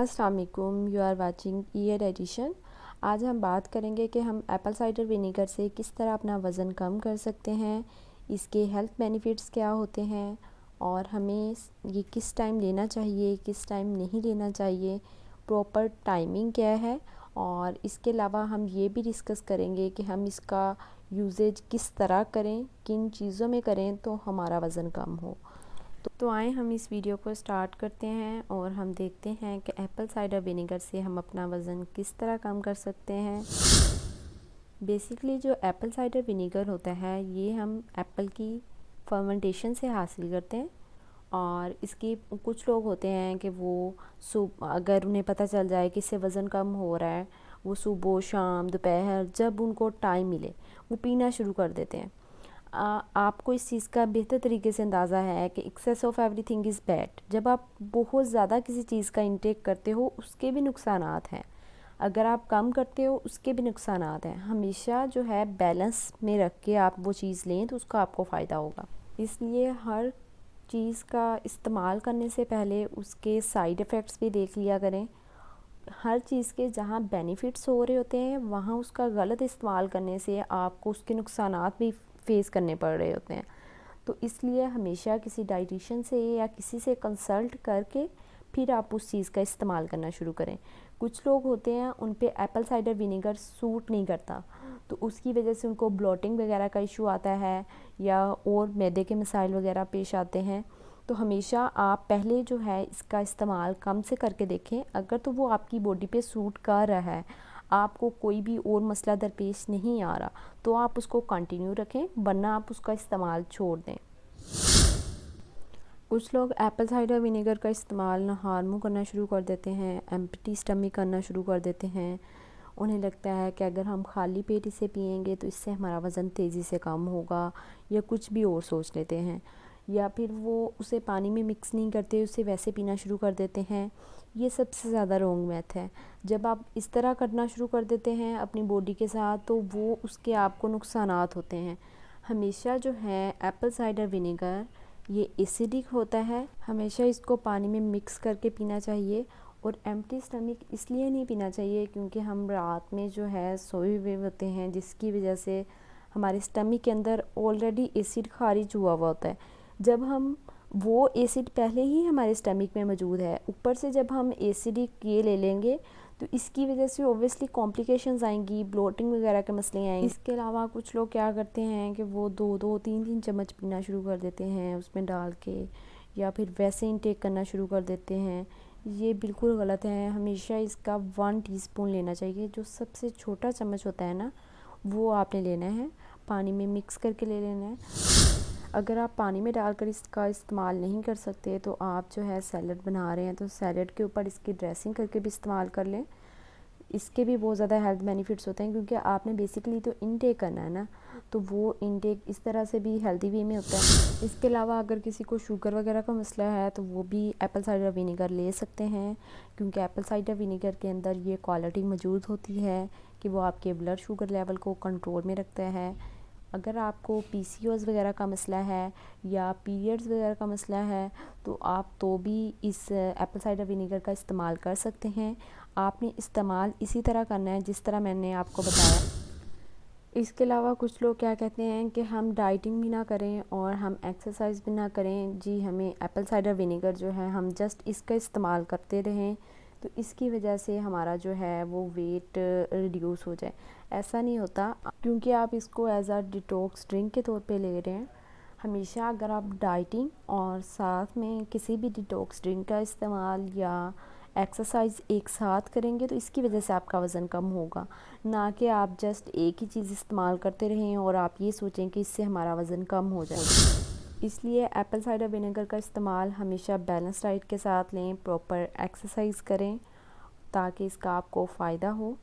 अस्सलाम वालेकुम, you are watching year edition. आज हम बात करेंगे कि हम एप्पल साइडर विनेगर से किस तरह अपना वज़न कम कर सकते हैं, इसके हेल्थ बेनिफिट्स क्या होते हैं और हमें ये किस टाइम लेना चाहिए, किस टाइम नहीं लेना चाहिए, प्रॉपर टाइमिंग क्या है। और इसके अलावा हम ये भी डिस्कस करेंगे कि हम इसका यूजेज किस तरह करें, किन चीज़ों में करें तो हमारा वज़न कम हो। तो आए हम इस वीडियो को स्टार्ट करते हैं और हम देखते हैं कि एप्पल साइडर विनेगर से हम अपना वज़न किस तरह कम कर सकते हैं। बेसिकली जो एप्पल साइडर विनेगर होता है ये हम एप्पल की फर्मेंटेशन से हासिल करते हैं। और इसकी कुछ लोग होते हैं कि वो अगर उन्हें पता चल जाए कि इससे वज़न कम हो रहा है, वो सुबह शाम दोपहर जब उनको टाइम मिले वो पीना शुरू कर देते हैं। आपको इस चीज़ का बेहतर तरीके से अंदाज़ा है कि excess of everything is bad. जब आप बहुत ज़्यादा किसी चीज़ का इंटेक करते हो उसके भी नुकसानात हैं, अगर आप कम करते हो उसके भी नुकसानात हैं। हमेशा जो है बैलेंस में रख के आप वो चीज़ लें तो उसका आपको फ़ायदा होगा। इसलिए हर चीज़ का इस्तेमाल करने से पहले उसके साइड इफ़ेक्ट्स भी देख लिया करें। हर चीज़ के जहाँ बेनिफिट्स हो रहे होते हैं वहाँ उसका गलत इस्तेमाल करने से आपको उसके नुकसानात भी फेस करने पड़ रहे होते हैं। तो इसलिए हमेशा किसी डाइटिशियन से या किसी से कंसल्ट करके फिर आप उस चीज़ का इस्तेमाल करना शुरू करें। कुछ लोग होते हैं उन पे एप्पल साइडर विनेगर सूट नहीं करता, तो उसकी वजह से उनको ब्लोटिंग वगैरह का इशू आता है या और मैदे के मसाइल वगैरह पेश आते हैं। तो हमेशा आप पहले जो है इसका इस्तेमाल कम से करके देखें। अगर तो वो आपकी बॉडी पे सूट कर रहा है, आपको कोई भी और मसला दरपेश नहीं आ रहा, तो आप उसको कंटिन्यू रखें, वरना आप उसका इस्तेमाल छोड़ दें। कुछ लोग एप्पल साइडर विनेगर का इस्तेमाल नहार मुँह करना शुरू कर देते हैं, एम्प्टी स्टमक करना शुरू कर देते हैं। उन्हें लगता है कि अगर हम खाली पेट इसे पिएंगे तो इससे हमारा वज़न तेज़ी से कम होगा, या कुछ भी और सोच लेते हैं। या फिर वो उसे पानी में मिक्स नहीं करते, उसे वैसे पीना शुरू कर देते हैं। ये सबसे ज़्यादा रॉन्ग मैथ है। जब आप इस तरह करना शुरू कर देते हैं अपनी बॉडी के साथ तो वो उसके आपको नुकसानात होते हैं। हमेशा जो है एप्पल साइडर विनेगर ये एसिडिक होता है, हमेशा इसको पानी में मिक्स करके पीना चाहिए। और एम्प्टी स्टमक इसलिए नहीं पीना चाहिए क्योंकि हम रात में जो है सोए हुए होते हैं, जिसकी वजह से हमारे स्टमक के अंदर ऑलरेडी एसिड खारिज हुआ हुआ होता है। जब हम वो एसिड पहले ही हमारे स्टमक में मौजूद है, ऊपर से जब हम एसिडिक ये ले लेंगे तो इसकी वजह से ओब्वियसली कॉम्प्लिकेशंस आएंगी, ब्लोटिंग वगैरह के मसले आएंगे। इसके अलावा कुछ लोग क्या करते हैं कि वो 2-2 3-3 चम्मच पीना शुरू कर देते हैं उसमें डाल के, या फिर वैसे इंटेक करना शुरू कर देते हैं। ये बिल्कुल गलत है। हमेशा इसका 1 टीस्पून लेना चाहिए, जो सबसे छोटा चम्मच होता है ना, वो आपने लेना है, पानी में मिक्स करके ले लेना है। अगर आप पानी में डालकर इसका इस्तेमाल नहीं कर सकते तो आप जो है सैलड बना रहे हैं तो सैलड के ऊपर इसकी ड्रेसिंग करके भी इस्तेमाल कर लें। इसके भी बहुत ज़्यादा हेल्थ बेनिफिट्स होते हैं क्योंकि आपने बेसिकली तो इनटेक करना है ना, तो वो इनटेक इस तरह से भी हेल्दी वे में होता है। इसके अलावा अगर किसी को शुगर वगैरह का मसला है तो वो भी एप्पल साइडर विनेगर ले सकते हैं, क्योंकि एप्पल साइडर विनेगर के अंदर ये क्वालिटी मौजूद होती है कि वो आपके ब्लड शुगर लेवल को कंट्रोल में रखता है। अगर आपको पीसीओएस वगैरह का मसला है या पीरियड्स वगैरह का मसला है तो आप तो भी इस एप्पल साइडर विनेगर का इस्तेमाल कर सकते हैं। आपने इस्तेमाल इसी तरह करना है जिस तरह मैंने आपको बताया। इसके अलावा कुछ लोग क्या कहते हैं कि हम डाइटिंग भी ना करें और हम एक्सरसाइज भी ना करें, जी हमें एप्पल साइडर विनेगर जो है हम जस्ट इसका इस्तेमाल करते रहें तो इसकी वजह से हमारा जो है वो वेट रिड्यूस हो जाए। ऐसा नहीं होता, क्योंकि आप इसको एज अ डिटॉक्स ड्रिंक के तौर पे ले रहे हैं। हमेशा अगर आप डाइटिंग और साथ में किसी भी डिटॉक्स ड्रिंक का इस्तेमाल या एक्सरसाइज एक साथ करेंगे तो इसकी वजह से आपका वज़न कम होगा, ना कि आप जस्ट एक ही चीज़ इस्तेमाल करते रहें और आप ये सोचें कि इससे हमारा वज़न कम हो जाए। इसलिए एप्पल साइडर विनेगर का इस्तेमाल हमेशा बैलेंस डाइट के साथ लें, प्रॉपर एक्सरसाइज करें ताकि इसका आपको फ़ायदा हो।